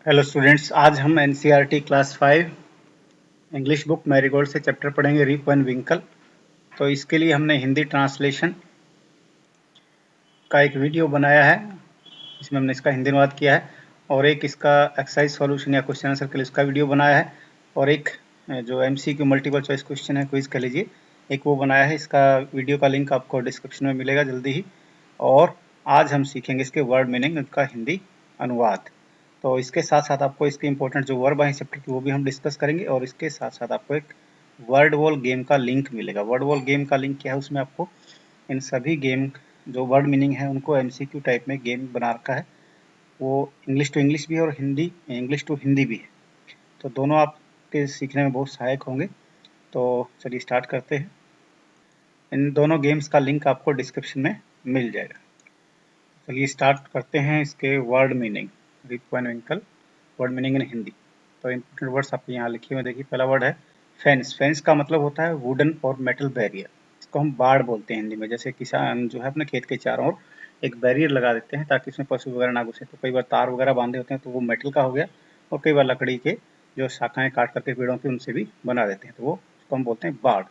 Hello students, आज हम NCERT class 5 English book marigold से चैप्टर पढ़ेंगे रिप एंड विंकल। तो इसके लिए हमने हिंदी ट्रांसलेशन का एक वीडियो बनाया है, इसमें हमने इसका हिंदी अनुवाद किया है, और एक इसका एक्सरसाइज सॉल्यूशन या क्वेश्चन आंसर के लिए इसका वीडियो बनाया है, और एक जो एमसीक्यू मल्टीपल चॉइस क्वेश्चन है, क्विज कह लीजिए, एक वो बनाया है। इसका वीडियो का लिंक आपको डिस्क्रिप्शन में मिलेगा जल्दी ही। और आज हम सीखेंगे इसके वर्ड मीनिंग, इसका हिंदी अनुवाद। तो इसके साथ साथ आपको इसके इंपॉर्टेंट जो वर्ब है चैप्टर की वो भी हम डिस्कस करेंगे, और इसके साथ साथ आपको एक वर्ड वॉल गेम का लिंक मिलेगा। वर्ड वॉल गेम का लिंक क्या है, उसमें आपको इन सभी गेम जो वर्ड मीनिंग है उनको एमसीक्यू टाइप में गेम बना रखा है। वो इंग्लिश टू इंग्लिश भी है और हिंदी इंग्लिश टू हिंदी भी है, तो दोनों आपके सीखने में बहुत सहायक होंगे। तो चलिए स्टार्ट करते हैं। इन दोनों गेम्स का लिंक आपको डिस्क्रिप्शन में मिल जाएगा। चलिए स्टार्ट करते हैं इसके word meaning. Rip and Winkle word meaning in Hindi. तो इंपॉर्टेंट वर्ड्स आपके यहाँ लिखे हुए देखिए। पहला वर्ड है फेंस। फेंस का मतलब होता है वुडन और मेटल बैरियर। इसको हम बाड़ बोलते हैं हिंदी में। जैसे किसान जो है अपने खेत के चारों ओर एक बैरियर लगा देते हैं ताकि उसमें पशु वगैरह ना घुसे। तो कई बार तार वगैरह बांधे होते हैं तो वो मेटल का हो गया, और कई बार लकड़ी के जो शाखाएं काट करके पेड़ों की उनसे भी बना देते हैं, तो वो उसको हम बोलते हैं बाड़।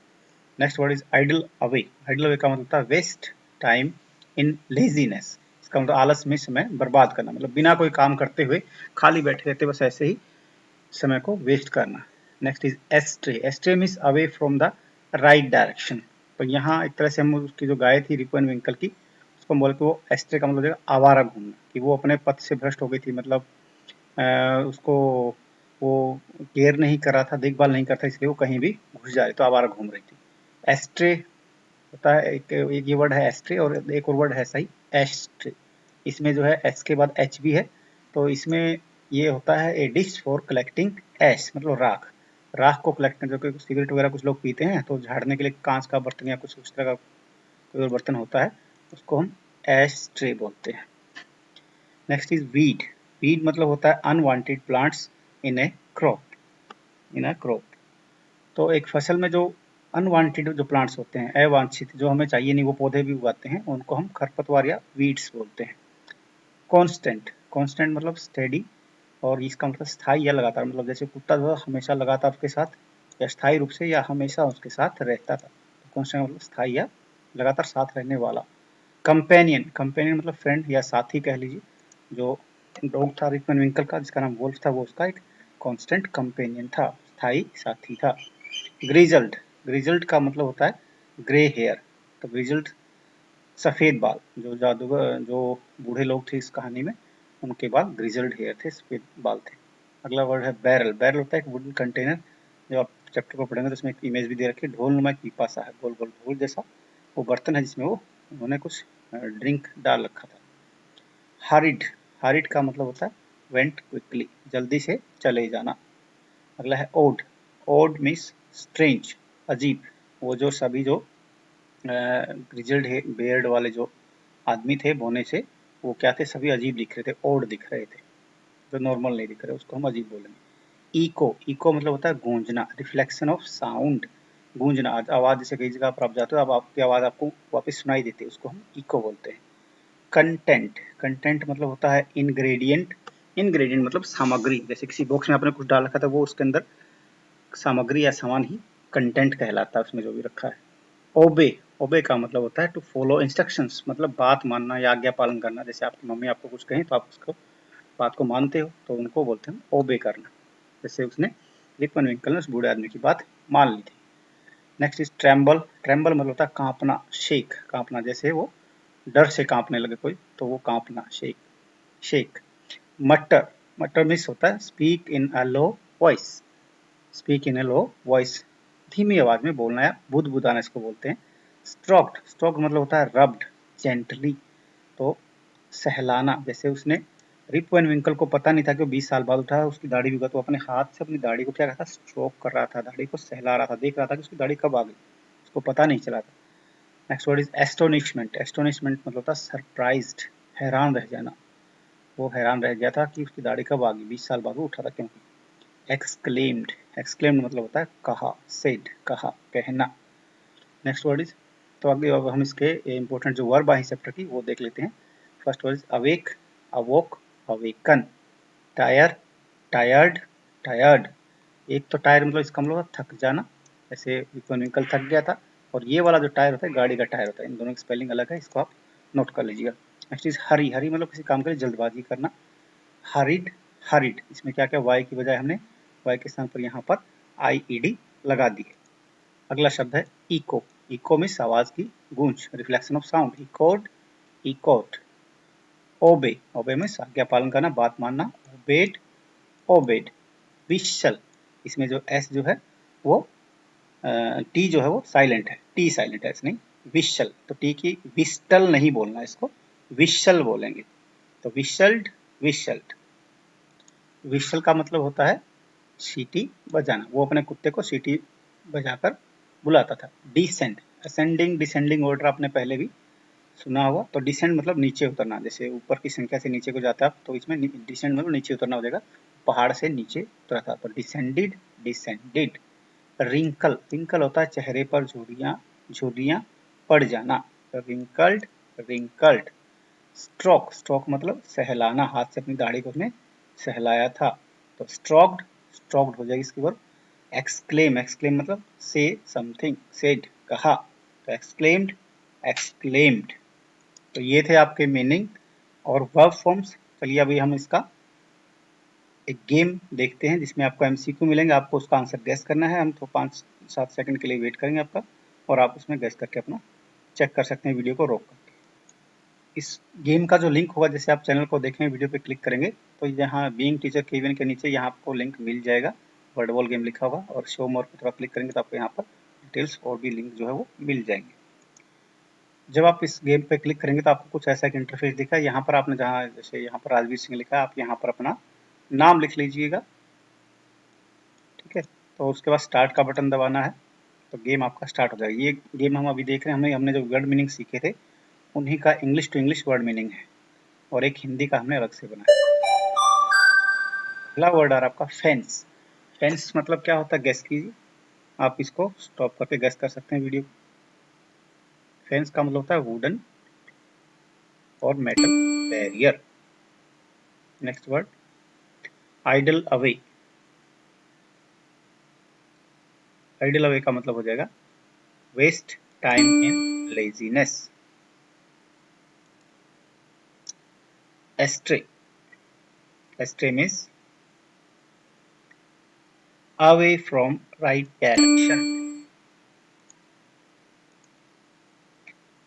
Next word is idle away. Idle away का मतलब होता है वेस्ट टाइम इन लेजीनेस। इसका मतलब आलस में समय बर्बाद करना, मतलब बिना कोई काम करते हुए खाली बैठे रहते बस ऐसे ही समय को वेस्ट करना। Next is ashtray. Astray means away from the right direction. तो यहाँ एक तरह से हम उसकी जो गाय थी रिप एंड विंकल की, उसको हम बोल के वो एस्ट्रे का मतलब आवारा घूमना, कि वो अपने पथ से भ्रष्ट हो गई थी। मतलब उसको वो केयर नहीं कर रहा था, देखभाल नहीं करता, इसलिए वो कहीं भी घुस जा रही, तो आवारा घूम रही थी। एस्ट्रे होता है एक ये वर्ड है एस्ट्रे, और एक और वर्ड है सही एस्ट्रे। इसमें जो है एस के बाद एच भी है। तो इसमें ये होता है ए डिश फॉर कलेक्टिंग एश, मतलब राख। राख को कलेक्ट करने, जो सिगरेट वगैरह कुछ लोग पीते हैं तो झाड़ने के लिए कांच का बर्तन या कुछ उस तरह का कोई और बर्तन होता है, उसको हम एश ट्रे बोलते हैं। Next is weed. वीड मतलब होता है unwanted plants in A crop. In a crop, तो एक फसल में जो अनवांटेड जो प्लांट्स होते हैं, अवांछित, जो हमें चाहिए नहीं वो पौधे भी उगाते हैं, उनको हम खरपतवार या वीड्स बोलते हैं। कांस्टेंट। कांस्टेंट मतलब स्टेडी, और इसका मतलब स्थायी या लगातार। मतलब जैसे कुत्ता जो हमेशा लगातार उसके साथ या स्थायी रूप से या हमेशा उसके साथ रहता था, तो कांस्टेंट मतलब स्थायी या लगातार साथ रहने वाला। कंपेनियन। कंपेनियन मतलब फ्रेंड या साथी कह लीजिए। जो डॉग था रिप एंड विंकल का, जिसका नाम वुल्फ था, वो उसका एक कांस्टेंट कंपेनियन था, स्थायी साथी था। ग्रिजल्ड। ग्रिजल्ड का मतलब होता है ग्रे हेयर। तो ग्रिजल्ड सफेद बाल, जो जादूगर जो बूढ़े लोग थे इस कहानी में, उनके बाल ग्रिजल्ड हेयर थे, सफेद बाल थे। अगला वर्ड है बैरल। बैरल होता है एक वुडन कंटेनर। जो आप चैप्टर को पढ़ेंगे तो उसमें एक इमेज भी दे रखी है, ढोल नुमा पीपा सा है, गोल गोल ढोल जैसा वो बर्तन है जिसमें वो उन्होंने कुछ ड्रिंक डाल रखा था। हरिड। हरिड का मतलब होता है वेंट क्विकली, जल्दी से चले जाना। अगला है ओड। ओड मीन्स स्ट्रेंज, अजीब। वो जो सभी जो ग्रिजल्ड बेयर्ड वाले जो आदमी थे बोने से, वो क्या थे, सभी अजीब दिख रहे थे, ओड दिख रहे थे, जो नॉर्मल नहीं दिख रहे, उसको हम अजीब बोलेंगे। इको। इको मतलब होता है गूंजना, रिफ्लेक्शन ऑफ साउंड, गूंजना। आवाज जैसे कई जगह पर आप जाते हो, अब आपकी आवाज आपको वापस सुनाई देती है, उसको हम इको बोलते हैं। कंटेंट। कंटेंट मतलब होता है इंग्रेडिएंट। इंग्रेडिएंट मतलब सामग्री। जैसे किसी बॉक्स में आपने कुछ डाल रखा था, वो उसके अंदर सामग्री या सामान ही कंटेंट कहलाता है, उसमें जो भी रखा है। ओबे। ओबे का मतलब होता है टू फॉलो इंस्ट्रक्शंस, मतलब बात मानना या आज्ञा पालन करना। जैसे आपकी मम्मी आपको कुछ कहें तो आप उसको बात को मानते हो, तो उनको बोलते हैं ओबे करना। जैसे उसने रिप एंड विंकल ने उस बूढ़े आदमी की बात मान ली थी। Next is tremble. ट्रेम्बल मतलब होता है कांपना, शेक, कांपना। जैसे वो डर से कांपने लगे कोई, तो वो कांपना, शेक, शेक। मटर। मटर मीन्स होता है speak in a low voice. Speak in A low voice, धीमी आवाज में बोलना या बुदबुदाना, इसको बोलते हैं। स्ट्रोक्ड। स्ट्रोक्ड मतलब होता है रब्ड जेंटली, तो सहलाना। जैसे उसने रिप एंड विंकल को पता नहीं था कि वो 20 साल बाद उठा, उसकी दाढ़ी भी उगा, तो अपने हाथ से अपनी दाढ़ी को क्या करता, स्ट्रोक कर रहा था, दाढ़ी को सहला रहा था, देख रहा था कि उसकी दाढ़ी कब आ गई, उसको पता नहीं चला था। Next word is astonishment. Astonishment मतलब होता है सरप्राइज्ड, हैरान रह जाना। वो हैरान रह गया था कि उसकी दाढ़ी कब आ गई, 20 साल बाद वो उठा था क्योंकि। एक्सक्लेम्ड। एक्सक्लेम्ड मतलब होता है कहा, सेड, कहा, कहना। नेक्स्ट वर्ड इज, तो आगे अब हम इसके इंपॉर्टेंट जो वर्ब है चैप्टर की वो देख लेते हैं। First word is awake, अवोक, awaken. Tyre, tired, tired, एक तो टायर मतलब इसका मतलब थक जाना, जैसे व्हीकल थक गया था, और ये वाला जो टायर होता है गाड़ी का टायर होता है, इन दोनों की स्पेलिंग अलग है, इसको आप नोट कर लीजिएगा। नेक्स्ट इज हरी, हरी मतलब किसी काम के लिए जल्दबाजी करना। हरिड, हरिड, इसमें क्या क्या वाई की बजाय हमने वाई के स्थान पर यहाँ पर IED लगा दी है। अगला शब्द है इको, इको मीन्स आवाज की गूंज, रिफ्लेक्शन ऑफ साउंड, इकोड, इकोट। ओबे, ओबे मीन्स आज्ञा पालन करना, बात मानना, ओबेड, ओबेड। विशल, इसमें जो एस जो है वो टी जो है वो साइलेंट है, टी साइलेंट है, ऐसे नहीं, विशल, तो टी की विस्टल नहीं बोलना, इसको विशल बोलेंगे। तो विशल्ड, विशल्ड। विशल का मतलब होता है सीटी बजाना, वो अपने कुत्ते को सीटी बजाकर बुलाता था। डिसेंड, असेंडिंग डिसेंडिंग ऑर्डर आपने पहले भी सुना होगा। तो डिसेंड मतलब नीचे उतरना, जैसे ऊपर की संख्या से नीचे को जाता है तो इसमें डिसेंड मतलब नीचे उतरना हो जाएगा, पहाड़ से नीचे उतरा था, तो डिसेंडिड, डिसेंडिड। रिंकल, रिंकल होता है चेहरे पर झुर्रियां, झुर्रियां पड़ जाना, रिंकल्ड, रिंकल्ड। स्ट्रोक, स्ट्रोक मतलब सहलाना, हाथ से अपनी दाढ़ी को उसने सहलाया था, तो स्ट्रोक्ड, स्ट्रोक्ड हो जाएगी इसकी वर्ब। एक्सक्लेम, एक्सक्लेम मतलब से समथिंग, सेड कहा, तो एक्सक्लेम्ड, एक्सक्लेम्ड। तो ये थे आपके मीनिंग और वर्ब फॉर्म्स। चलिए अभी हम इसका एक गेम देखते हैं जिसमें आपको MCQ मिलेंगे, आपको उसका आंसर गैस करना है। हम तो 5-7 सेकंड के लिए वेट करेंगे आपका, और आप उसमें गैस करके अपना चेक कर सकते हैं वीडियो को रोक करके। इस गेम का जो लिंक होगा, जैसे आप चैनल को देखें वीडियो पे क्लिक करेंगे तो यहाँ बीइंग टीचर केविन के नीचे यहाँ आपको लिंक मिल जाएगा, वर्ड बॉल गेम लिखा होगा, और शो मोर पर थोड़ा क्लिक करेंगे तो आपको यहाँ पर डिटेल्स और भी लिंक जो है वो मिल जाएंगे। जब आप इस गेम पे क्लिक करेंगे तो आपको कुछ ऐसा एक इंटरफेस दिखा है। यहाँ पर आपने जहाँ, जैसे यहाँ पर राजवीर सिंह लिखा है, आप यहाँ पर अपना नाम लिख लीजिएगा, ठीक है। तो उसके बाद स्टार्ट का बटन दबाना है, तो गेम आपका स्टार्ट हो जाएगा। ये गेम हम अभी देख रहे हैं, हमने जो वर्ड मीनिंग सीखे थे उन्हीं का English to English word meaning है, और एक हिंदी का हमने अलग से बनाया। पहला वर्ड आ रहा है आपका फेंस। फेंस मतलब क्या होता है, गेस कीजिए। आप इसको स्टॉप करके गेस कर सकते हैं वीडियो को। फेंस का मतलब होता है वुडन और metal barrier. Next word idle away. Idle away का मतलब हो जाएगा waste time in laziness. Astray, astray means away from right direction.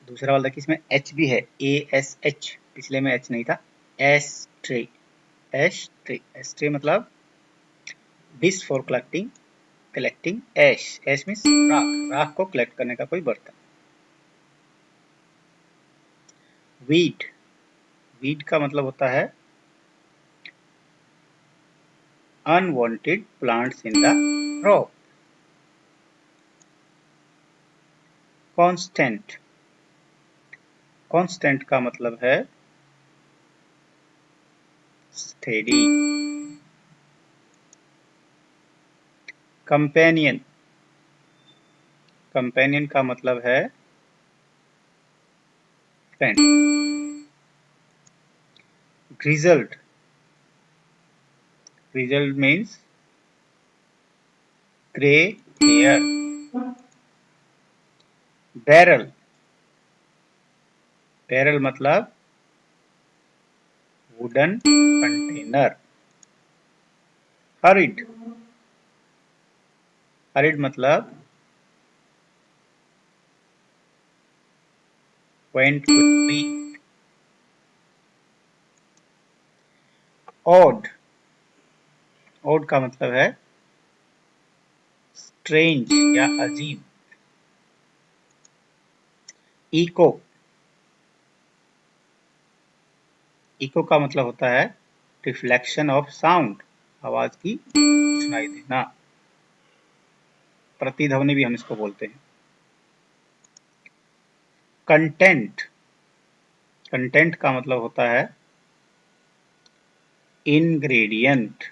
दूसरा वाला देखिए, इसमें एच भी है, ASH, पिछले में एच नहीं था। एस्ट्रे, एस्ट्रे, एस्ट्रे मतलब dish for collecting, collecting ash, ash means राख, राख को कलेक्ट करने का कोई बर्तन। वीड, वीड का मतलब होता है unwanted plants in the crop. Constant, constant का मतलब है स्टेडी। कंपेनियन, कंपेनियन का मतलब है friend. Grizzled, grizzled means grey hair. Barrel, barrel मतलब वुडन कंटेनर। हरिड, हरिड मतलब went quickly। odd, odd का मतलब है स्ट्रेंज या अजीब। इको, इको का मतलब होता है रिफ्लेक्शन ऑफ साउंड, आवाज की सुनाई देना, प्रतिध्वनि भी हम इसको बोलते हैं। कंटेंट, कंटेंट का मतलब होता है इंग्रेडिएंट।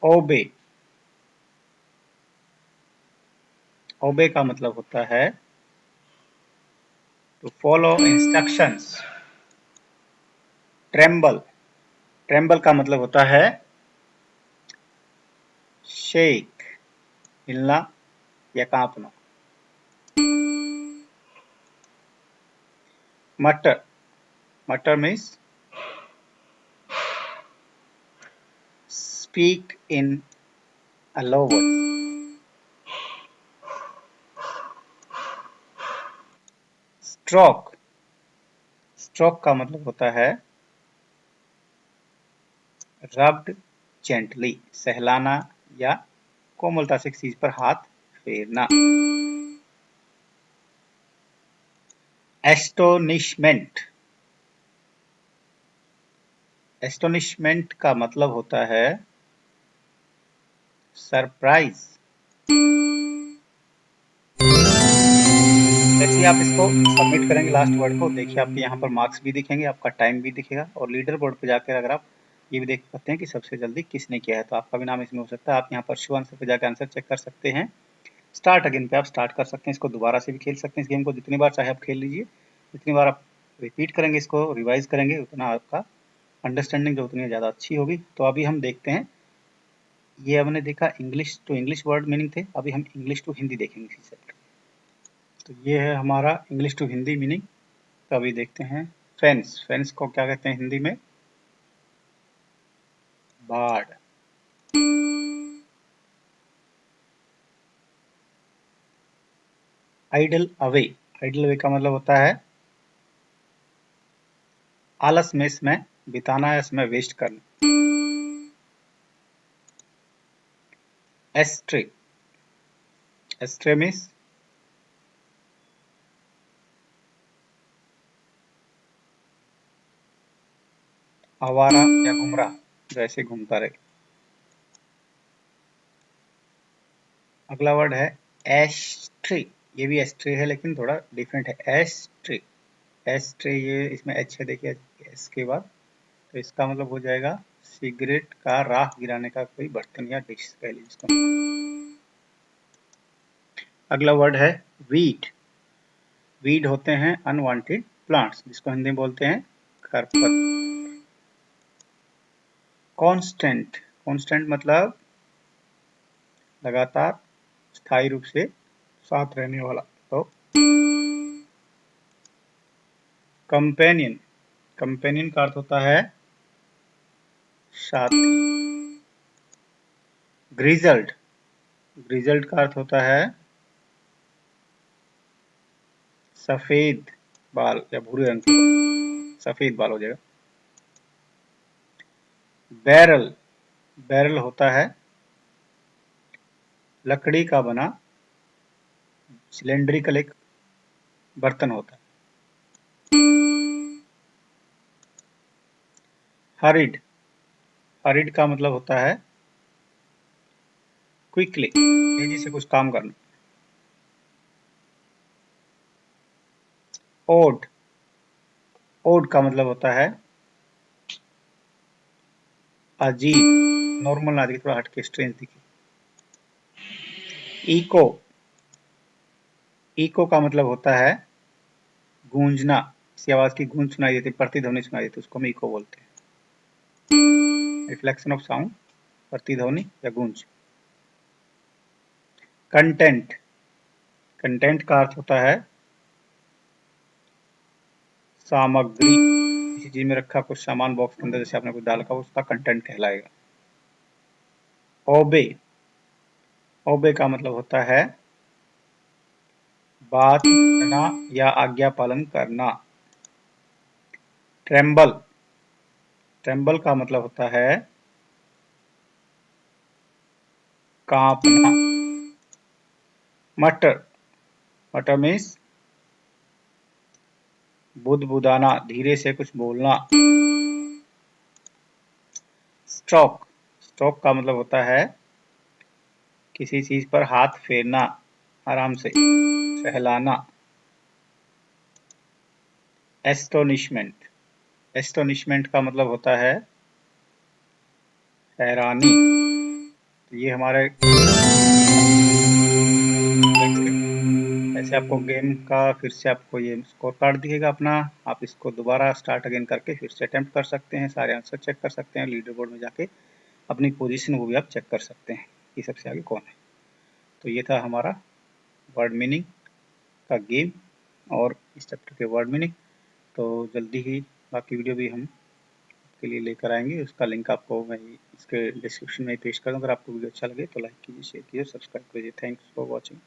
ओबे, ओबे का मतलब होता है to follow instructions. Tremble, tremble का मतलब होता है शेक, हिलना या कांपना। मटर, मटर means speak in a low voice. Stroke, stroke का मतलब होता है रब्ड जेंटली, सहलाना या कोमलता से किसी चीज पर हाथ फेरना। एस्टोनिशमेंट, एस्टोनिशमेंट का मतलब होता है सरप्राइज। जैसे आप इसको सबमिट करेंगे लास्ट वर्ड को, देखिए आपके यहाँ पर मार्क्स भी दिखेंगे, आपका टाइम भी दिखेगा, और लीडर बोर्ड पे जाकर अगर आप ये भी देख सकते हैं कि सबसे जल्दी किसने किया है, तो आपका भी नाम इसमें हो सकता है। आप यहाँ पर शो आंसर पे जाकर आंसर चेक कर सकते हैं। स्टार्ट अगेन पे आप स्टार्ट कर सकते हैं, इसको दोबारा से भी खेल सकते हैं। इस गेम को जितनी बार चाहे आप खेल लीजिए, जितनी बार आप रिपीट करेंगे, इसको रिवाइज करेंगे, उतना आपका अंडरस्टैंडिंग जो उतनी ज़्यादा अच्छी होगी। तो अभी हम देखते हैं, ये हमने देखा English to English word meaning थे, अभी हम इंग्लिश टू हिंदी देखेंगे इसी चैप्टर। तो ये है हमारा इंग्लिश टू हिंदी मीनिंग। तो अभी देखते हैं फेंस, फेंस को क्या कहते हैं हिंदी में? बाढ़। आइडल अवे, आइडल अवे का मतलब होता है आलस में समय बिताना या समय वेस्ट करना। एस्ट्रे, एस्ट्रे मीन्स आवारा या गुमराह, जो ऐसे घूमता रहे। अगला वर्ड है एस्ट्रे, ये भी एस्ट्रे है लेकिन थोड़ा डिफरेंट है। एस्ट्रे, एस्ट्रे ये इसमें एच है, देखिए एस के बाद, तो इसका मतलब हो जाएगा सिगरेट का राख गिराने का कोई बर्तन या डिश कह लीजिए इसको। अगला वर्ड है वीड, वीड होते हैं अनवांटेड प्लांट्स, जिसको हिंदी में बोलते हैं खरपतवार। कांस्टेंट, कांस्टेंट मतलब लगातार स्थायी रूप से साथ रहने वाला। तो कंपेनियन, कंपेनियन का अर्थ होता है साथी। ग्रिजल्ड, ग्रिजल्ड का अर्थ होता है सफेद बाल या भूरे रंग के बाल, सफेद बाल हो जाएगा। बैरल, बैरल होता है लकड़ी का बना सिलेंड्रिकल एक बर्तन होता है। हरिड, हरिड का मतलब होता है क्विकली, तेजी से कुछ काम करना। ओड, ओड का मतलब होता है अजीब, नॉर्मल ना दिखे, थोड़ा हटके स्ट्रेंज दिखे। इको, इको का मतलब होता है गूंजना, किसी आवाज की गूंज सुनाई देती, प्रतिध्वनि सुनाई देती, उसको हम इको बोलते हैं। रिफ्लेक्शन ऑफ साउंड, प्रतिध्वनि या गूंज। कंटेंट, कंटेंट का अर्थ होता है सामग्री, किसी चीज में रखा कुछ सामान बॉक्स के अंदर जैसे आपने कुछ डाला, उसका कंटेंट कहलाएगा। ओबे, ओबे का मतलब होता है बात करना या आज्ञा पालन करना। ट्रेम्बल, ट्रेम्बल का मतलब होता है कांपना। मटर, मटर मीन्स बुदबुदाना, धीरे से कुछ बोलना। स्ट्रोक, स्ट्रोक का मतलब होता है किसी चीज पर हाथ फेरना, आराम से सहलाना। एस्टोनिशमेंट, एस्टोनिशमेंट का मतलब होता है हैरानी। ये हमारे ऐसे आपको गेम का फिर से आपको ये स्कोर कार्ड दिखेगा अपना, आप इसको दोबारा स्टार्ट अगेन करके फिर से अटेम्प्ट कर सकते हैं, सारे आंसर चेक कर सकते हैं, लीडर बोर्ड में जाके अपनी पोजीशन वो भी आप चेक कर सकते हैं कि सबसे आगे कौन है। तो ये था हमारा वर्ड मीनिंग का गेम और इस चैप्टर के वर्ड मीनिंग। तो जल्दी ही बाकी वीडियो भी हम के लिए लेकर आएंगे, उसका लिंक आपको मैं इसके डिस्क्रिप्शन में पेश कर दूँ। अगर आपको वीडियो अच्छा लगे तो लाइक कीजिए, शेयर कीजिए, सब्सक्राइब कीजिए। Thanks for watching.